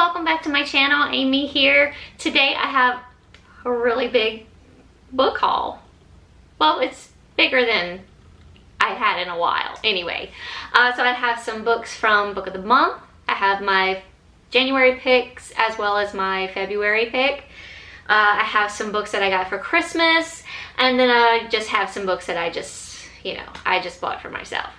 welcome back to my channel. Amy here. Today I have a really big book haul. Well, it's bigger than I had in a while. Anyway, so I have some books from Book of the Month. I have my January picks as well as my February pick. I have some books that I got for Christmas, and then I just have some books that I just bought for myself.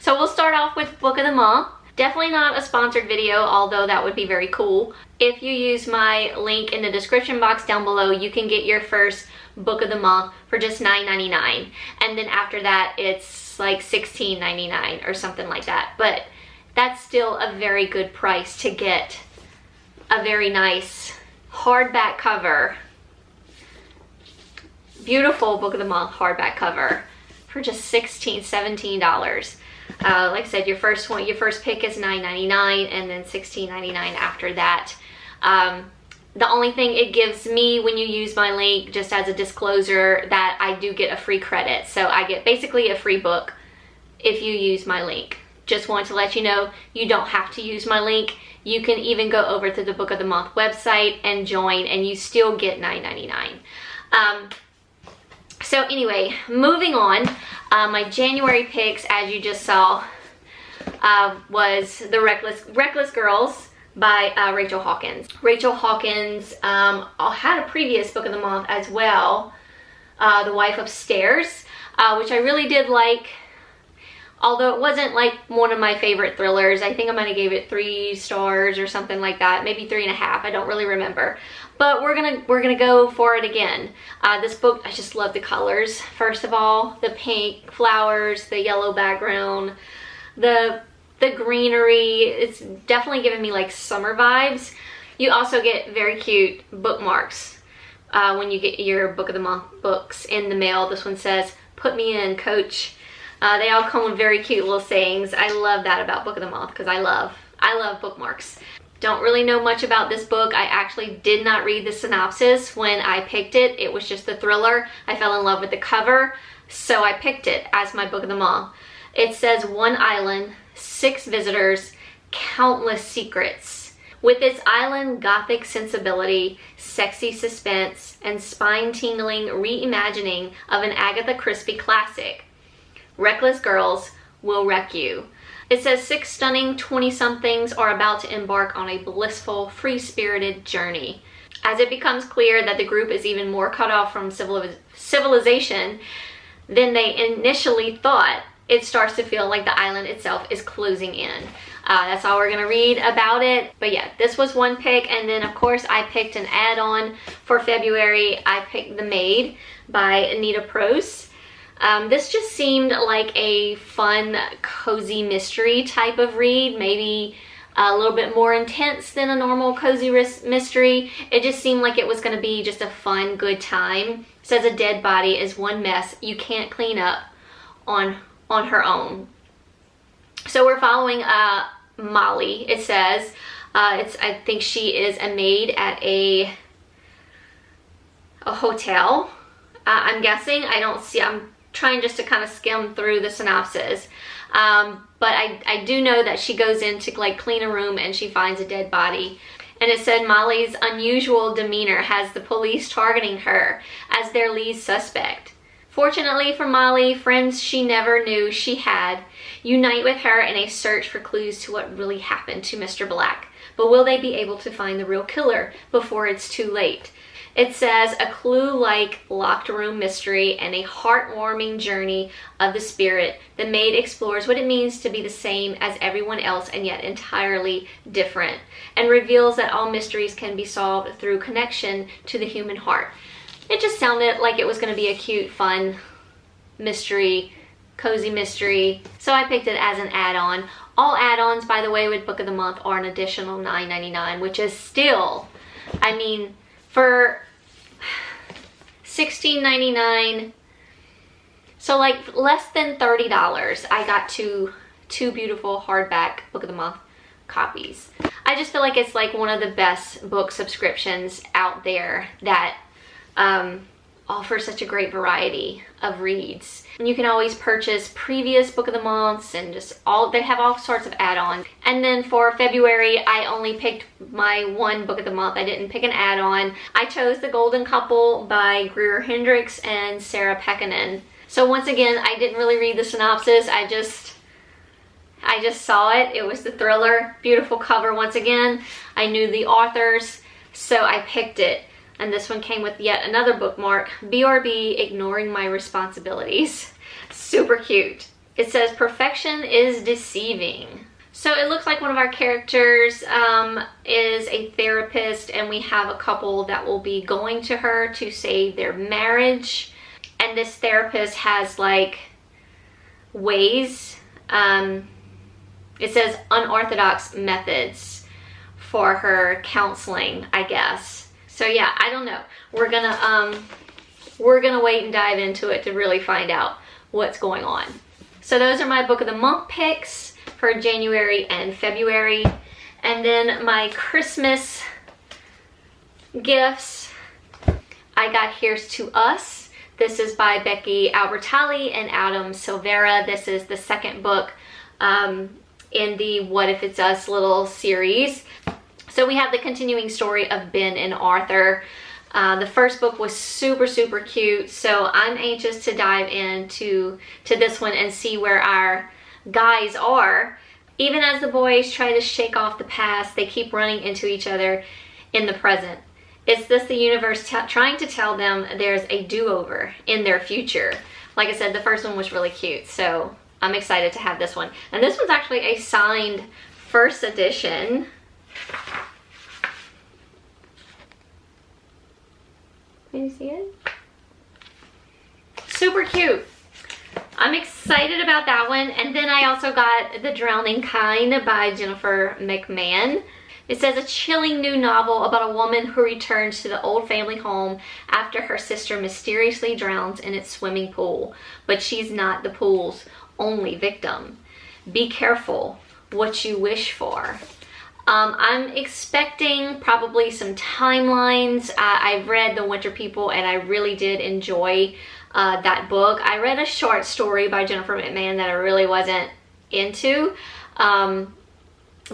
So we'll start off with Book of the Month. Definitely not a sponsored video, although that would be very cool. If you use my link in the description box down below, you can get your first Book of the Month for just $9.99. And then after that, it's like $16.99 or something like that. But that's still a very good price to get a very nice hardback cover. Beautiful Book of the Month hardback cover for just $16, $17. Like I said, your first pick is $9.99 and then $16.99 after that. The only thing it gives me when you use my link, just as a disclosure, that I do get a free credit. So I get basically a free book if you use my link. Just want to let you know, you don't have to use my link. You can even go over to the Book of the Month website and join, and you still get $9.99. So anyway, moving on, my January picks, as you just saw, was The Reckless Girls by Rachel Hawkins. Rachel Hawkins had a previous Book of the Month as well, The Wife Upstairs, which I really did like. Although it wasn't like one of my favorite thrillers. I think I might have gave it 3 stars or something like that. Maybe 3.5. I don't really remember. But we're gonna go for it again. This book, I just love the colors. First of all, the pink flowers, the yellow background, the greenery. It's definitely giving me like summer vibes. You also get very cute bookmarks when you get your Book of the Month books in the mail. This one says, "Put me in, coach." They all come with very cute little sayings. I love that about Book of the Month because I love bookmarks. Don't really know much about this book. I actually did not read the synopsis when I picked it. It was just a thriller. I fell in love with the cover, so I picked it as my Book of the Month. It says, "One island, 6 visitors, countless secrets." With its island gothic sensibility, sexy suspense, and spine-tingling reimagining of an Agatha Christie classic, Reckless Girls will wreck you. It says 6 stunning 20-somethings are about to embark on a blissful, free-spirited journey. As it becomes clear that the group is even more cut off from civilization than they initially thought, it starts to feel like the island itself is closing in. That's all we're gonna read about it. But yeah, this was one pick, and then of course I picked an add-on for February. I picked The Maid by Anita Prose. This just seemed like a fun, cozy mystery type of read, maybe a little bit more intense than a normal cozy mystery. It just seemed like it was going to be just a fun, good time. It says a dead body is one mess you can't clean up on her own. So we're following Molly, it says. I think she is a maid at a hotel. I'm guessing. I'm trying just to kind of skim through the synopsis, but I do know that she goes in to like clean a room and she finds a dead body, and it said Molly's unusual demeanor has the police targeting her as their lead suspect. Fortunately for Molly, friends she never knew she had unite with her in a search for clues to what really happened to Mr. Black. But will they be able to find the real killer before it's too late? It says a clue-like locked room mystery and a heartwarming journey of the spirit. The Maid explores what it means to be the same as everyone else and yet entirely different, and reveals that all mysteries can be solved through connection to the human heart. It just sounded like it was going to be a cute, fun mystery, cozy mystery, so I picked it as an add-on. All add-ons, by the way, with Book of the Month are an additional $9.99, which is still, I mean, for $16.99, so like less than $30, I got two beautiful hardback Book of the Month copies. I just feel like it's like one of the best book subscriptions out there that offer such a great variety of reads. And you can always purchase previous book of the months and just they have all sorts of add-ons. And then for February, I only picked my one book of the month. I didn't pick an add-on. I chose The Golden Couple by Greer Hendricks and Sarah Pekkanen. So once again, I didn't really read the synopsis. I just saw it. It was the thriller. Beautiful cover once again. I knew the authors, so I picked it. And this one came with yet another bookmark, BRB, Ignoring My Responsibilities. Super cute. It says, perfection is deceiving. So it looks like one of our characters is a therapist, and we have a couple that will be going to her to save their marriage. And this therapist has like ways, it says unorthodox methods for her counseling, I guess. So yeah, I don't know. We're gonna wait and dive into it to really find out what's going on. So those are my book of the month picks for January and February. And then my Christmas gifts, I got Here's to Us. This is by Becky Albertalli and Adam Silvera. This is the second book in the What If It's Us little series. So we have the continuing story of Ben and Arthur. The first book was super, super cute. So I'm anxious to dive into this one and see where our guys are. Even as the boys try to shake off the past, they keep running into each other in the present. Is this the universe trying to tell them there's a do-over in their future? Like I said, the first one was really cute. So I'm excited to have this one. And this one's actually a signed first edition. Can you see it? Super cute. I'm excited about that one. And then I also got The Drowning Kind by Jennifer McMahon. It says, a chilling new novel about a woman who returns to the old family home after her sister mysteriously drowns in its swimming pool. But she's not the pool's only victim. Be careful what you wish for. I'm expecting probably some timelines. I've read The Winter People and I really did enjoy that book. I read a short story by Jennifer McMahon that I really wasn't into. But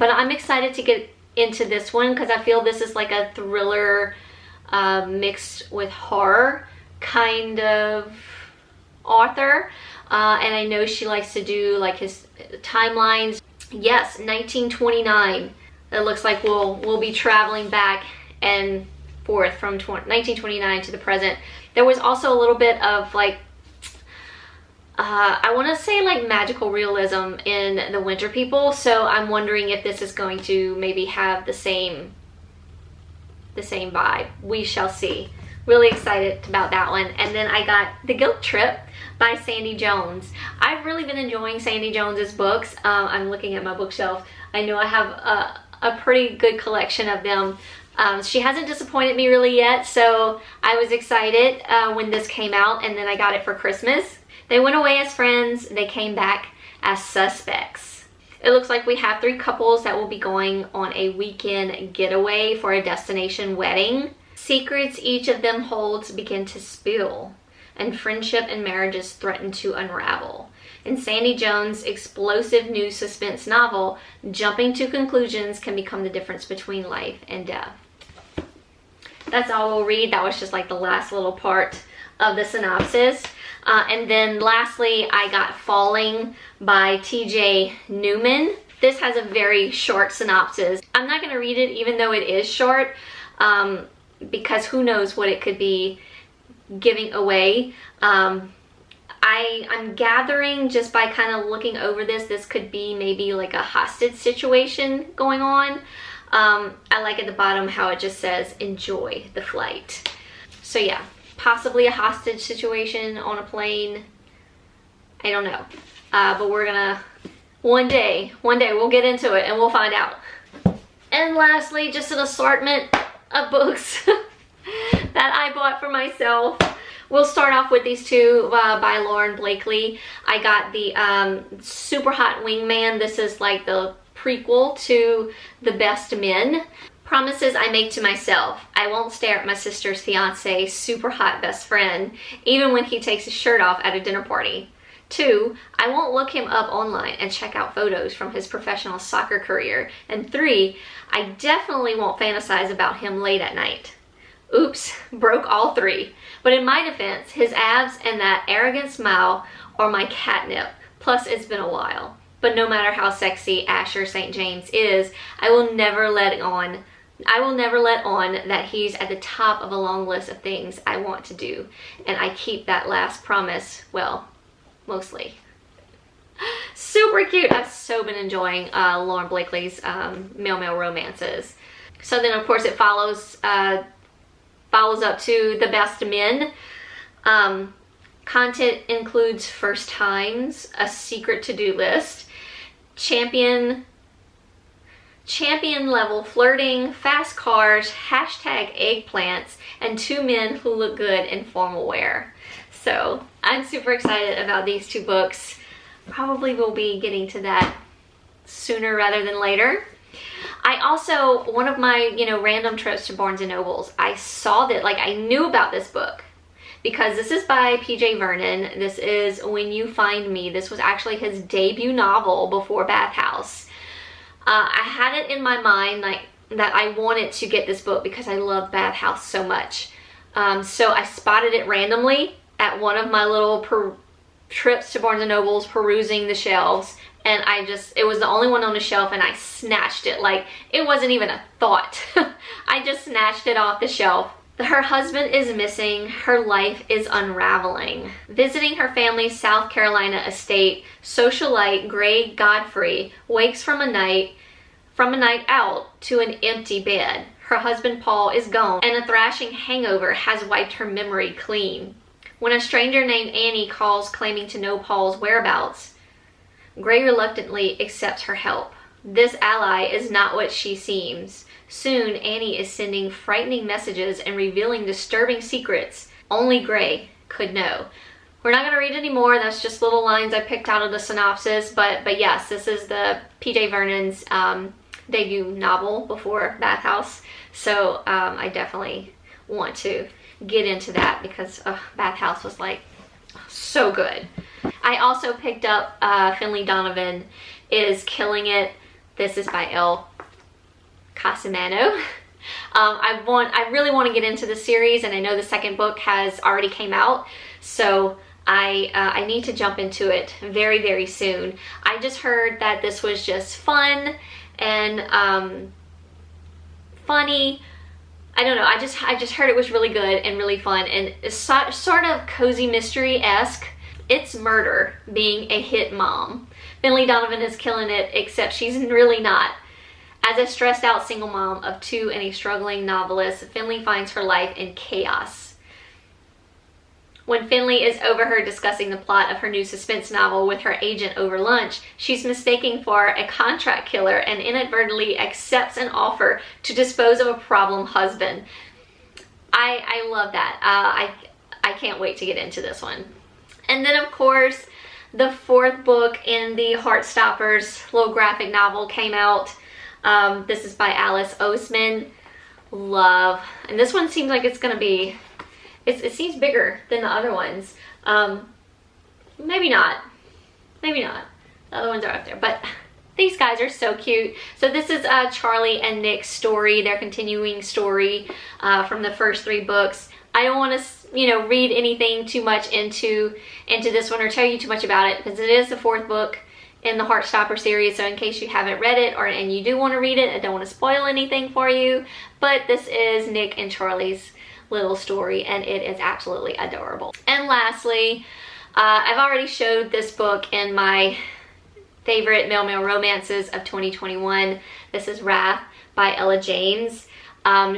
I'm excited to get into this one because I feel this is like a thriller mixed with horror kind of author. And I know she likes to do like his timelines. Yes, 1929. It looks like we'll be traveling back and forth from 1929 to the present. There was also a little bit of like, I want to say like magical realism in The Winter People. So I'm wondering if this is going to maybe have the same vibe. We shall see. Really excited about that one. And then I got The Guilt Trip by Sandy Jones. I've really been enjoying Sandy Jones's books. I'm looking at my bookshelf. I know I have a pretty good collection of them. She hasn't disappointed me really yet, so I was excited when this came out, and then I got it for Christmas. They went away as friends. They came back as suspects. It looks like we have 3 couples that will be going on a weekend getaway for a destination wedding. Secrets each of them holds begin to spill, and friendship and marriages threaten to unravel. In Sandy Jones' explosive new suspense novel, jumping to conclusions can become the difference between life and death. That's all we'll read. That was just like the last little part of the synopsis. And then lastly, I got Falling by TJ Newman. This has a very short synopsis. I'm not going to read it even though it is short, because who knows what it could be giving away. I'm gathering just by kind of looking over this could be maybe like a hostage situation going on. I like at the bottom how it just says, enjoy the flight. So yeah, possibly a hostage situation on a plane. I don't know. But we're gonna, one day we'll get into it and we'll find out. And lastly, just an assortment of books that I bought for myself. We'll start off with these two by Lauren Blakely. I got the Super Hot Wingman. This is like the prequel to The Best Men. Promises I make to myself. I won't stare at my sister's fiance, super hot best friend, even when he takes his shirt off at a dinner party. 2, I won't look him up online and check out photos from his professional soccer career. And 3, I definitely won't fantasize about him late at night. Oops, broke all 3. But in my defense, his abs and that arrogant smile are my catnip. Plus, it's been a while. But no matter how sexy Asher St. James is, I will never let on that he's at the top of a long list of things I want to do. And I keep that last promise, well, mostly. Super cute. I've so been enjoying Lauren Blakely's male romances. So then, of course, it follows up to The Best Men. Content includes first times, a secret to-do list, champion level flirting, fast cars, hashtag eggplants, and 2 men who look good in formal wear. So I'm super excited about these 2 books. Probably will be getting to that sooner rather than later. I also, one of my, random trips to Barnes & Nobles, I saw that, I knew about this book because this is by PJ Vernon. This is When You Find Me. This was actually his debut novel before Bathhouse. I had it in my mind that I wanted to get this book because I love Bathhouse so much. So I spotted it randomly at one of my little trips to Barnes & Nobles, perusing the shelves, and it was the only one on the shelf, and I snatched it. It wasn't even a thought. I just snatched it off the shelf. Her husband is missing. Her life is unraveling. Visiting her family's South Carolina estate, socialite Gray Godfrey wakes from a night out to an empty bed. Her husband Paul is gone, and a thrashing hangover has wiped her memory clean. When a stranger named Annie calls claiming to know Paul's whereabouts, Gray reluctantly accepts her help. This ally is not what she seems. Soon, Annie is sending frightening messages and revealing disturbing secrets only Gray could know. We're not going to read any more. That's just little lines I picked out of the synopsis. But yes, this is the PJ Vernon's debut novel before Bathhouse. So I definitely want to get into that because Bathhouse was so good. I also picked up Finley Donovan is Killing It. This is by Elle Casimano. I really want to get into the series, and I know the second book has already came out, so I need to jump into it very, very soon. I just heard that this was just fun and funny. I don't know, I just heard it was really good and really fun, and it's sort of cozy mystery-esque. It's murder being a hit mom. Finley Donovan is killing it, except she's really not. As a stressed out single mom of 2 and a struggling novelist, Finley finds her life in chaos. When Finley is overheard discussing the plot of her new suspense novel with her agent over lunch, she's mistaken for a contract killer and inadvertently accepts an offer to dispose of a problem husband. I love that. I can't wait to get into this one. And then, of course, the 4th book in the Heartstoppers little graphic novel came out. This is by Alice Oseman. Love. And this one seems like it's going to be, it seems bigger than the other ones. Maybe not. Maybe not. The other ones are up there. But these guys are so cute. So this is Charlie and Nick's story, their continuing story from the first 3 books. I don't want to, read anything too much into this one or tell you too much about it because it is the 4th book in the Heartstopper series. So in case you haven't read it and you do want to read it, I don't want to spoil anything for you. But this is Nick and Charlie's little story, and it is absolutely adorable. And lastly, I've already showed this book in my favorite male romances of 2021. This is Wrath by Ella James.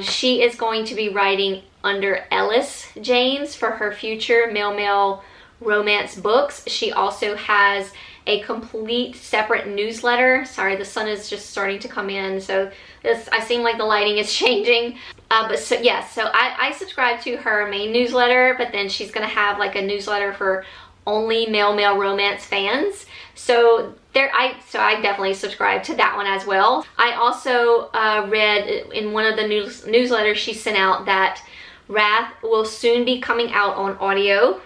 She is going to be writing under Ellis James for her future male romance books. She also has a complete separate newsletter. Sorry, the sun is just starting to come in, so I seem like the lighting is changing. So I subscribe to her main newsletter, but then she's gonna have a newsletter for only male romance fans. So so I definitely subscribed to that one as well. I also read in one of the newsletters she sent out that Wrath will soon be coming out on audio,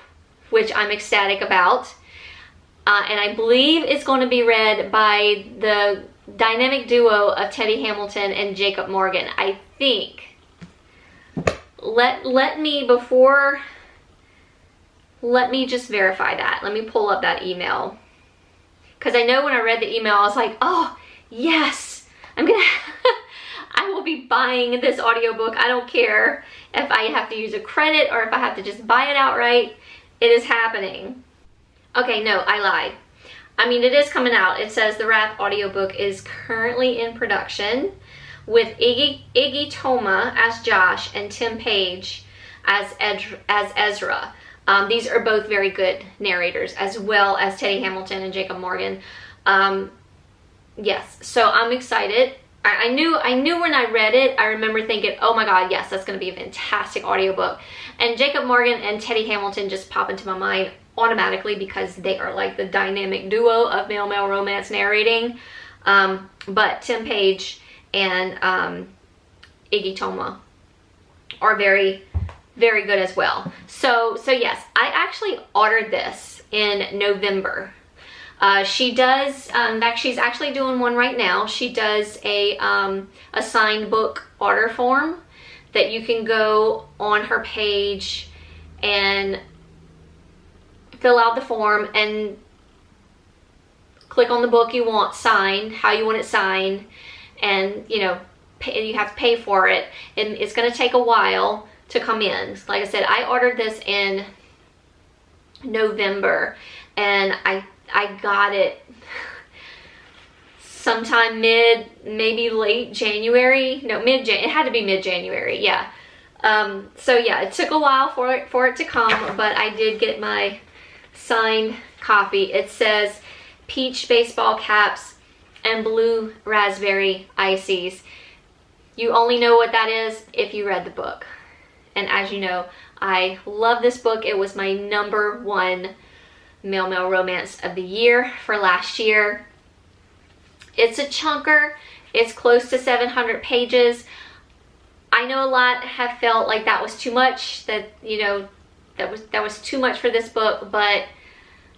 which I'm ecstatic about. And I believe it's going to be read by the dynamic duo of Teddy Hamilton and Jacob Morgan, I think. Let me just verify that. Let me pull up that email. Because I know when I read the email, I was like, oh, yes, I will be buying this audiobook. I don't care if I have to use a credit or if I have to just buy it outright. It is happening. Okay, no, I lied. I mean, it is coming out. It says the Wrath audiobook is currently in production with Iggy Toma as Josh and Tim Page as Ezra. These are both very good narrators, as well as Teddy Hamilton and Jacob Morgan. Yes, so I'm excited. I knew when I read it, I remember thinking, oh my god, yes, that's going to be a fantastic audiobook. And Jacob Morgan and Teddy Hamilton just pop into my mind automatically because they are like the dynamic duo of male romance narrating. But Tim Page and Iggy Toma are very, very good as well. So yes, I actually ordered this in November. She does, in fact, she's actually doing one right now. She does a signed book order form that you can go on her page and fill out the form and click on the book you want signed, how you want it signed, and you know, you have to pay for it, and it's going to take a while to come in. Like I said, I ordered this in November, and I got it sometime maybe late January. No, it had to be mid-January, yeah. So yeah, it took a while for it to come, but I did get my signed copy. It says peach baseball caps and blue raspberry ices. You only know what that is if you read the book. And as you know, I love this book. It was my #1 male romance of the year for last year. It's a chunker. It's close to 700 pages. I know a lot have felt like that was too much, that, you know, that was too much for this book, but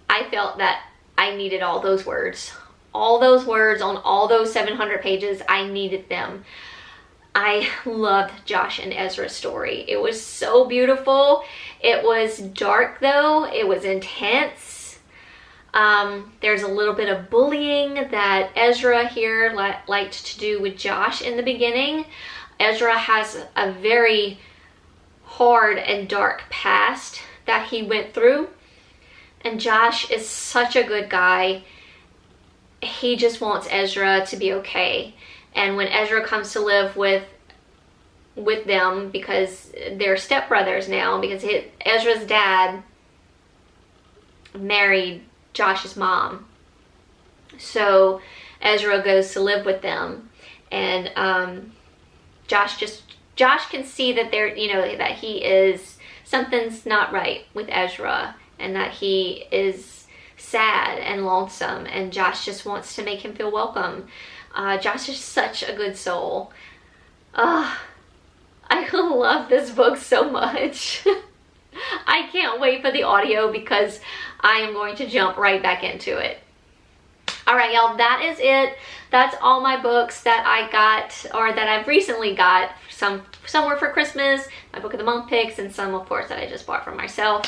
I felt that I needed all those words. All those words on all those 700 pages, I needed them. I loved Josh and Ezra's story. It was so beautiful. It was dark though. It was intense. There's a little bit of bullying that Ezra here liked to do with Josh in the beginning. Ezra has a very hard and dark past that he went through. And Josh is such a good guy. He just wants Ezra to be okay. And when Ezra comes to live with them, because they're stepbrothers now, because Ezra's dad married Josh's mom. So Ezra goes to live with them, and Josh can see that that something's not right with Ezra, and that he is sad and lonesome, and Josh just wants to make him feel welcome. Josh is such a good soul. I love this book so much. I can't wait for the audio because I am going to jump right back into it. Alright y'all, that is it. That's all my books that I got, or that I've recently got. Some were for Christmas, my Book of the Month picks, and some of course that I just bought for myself.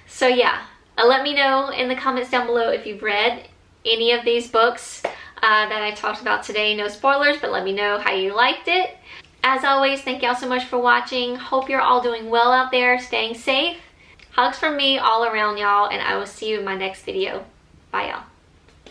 So yeah, let me know in the comments down below if you've read any of these books that I talked about today. No spoilers, but let me know how you liked it. As always, thank y'all so much for watching. Hope you're all doing well out there, staying safe. Hugs from me all around y'all, and I will see you in my next video. Bye y'all.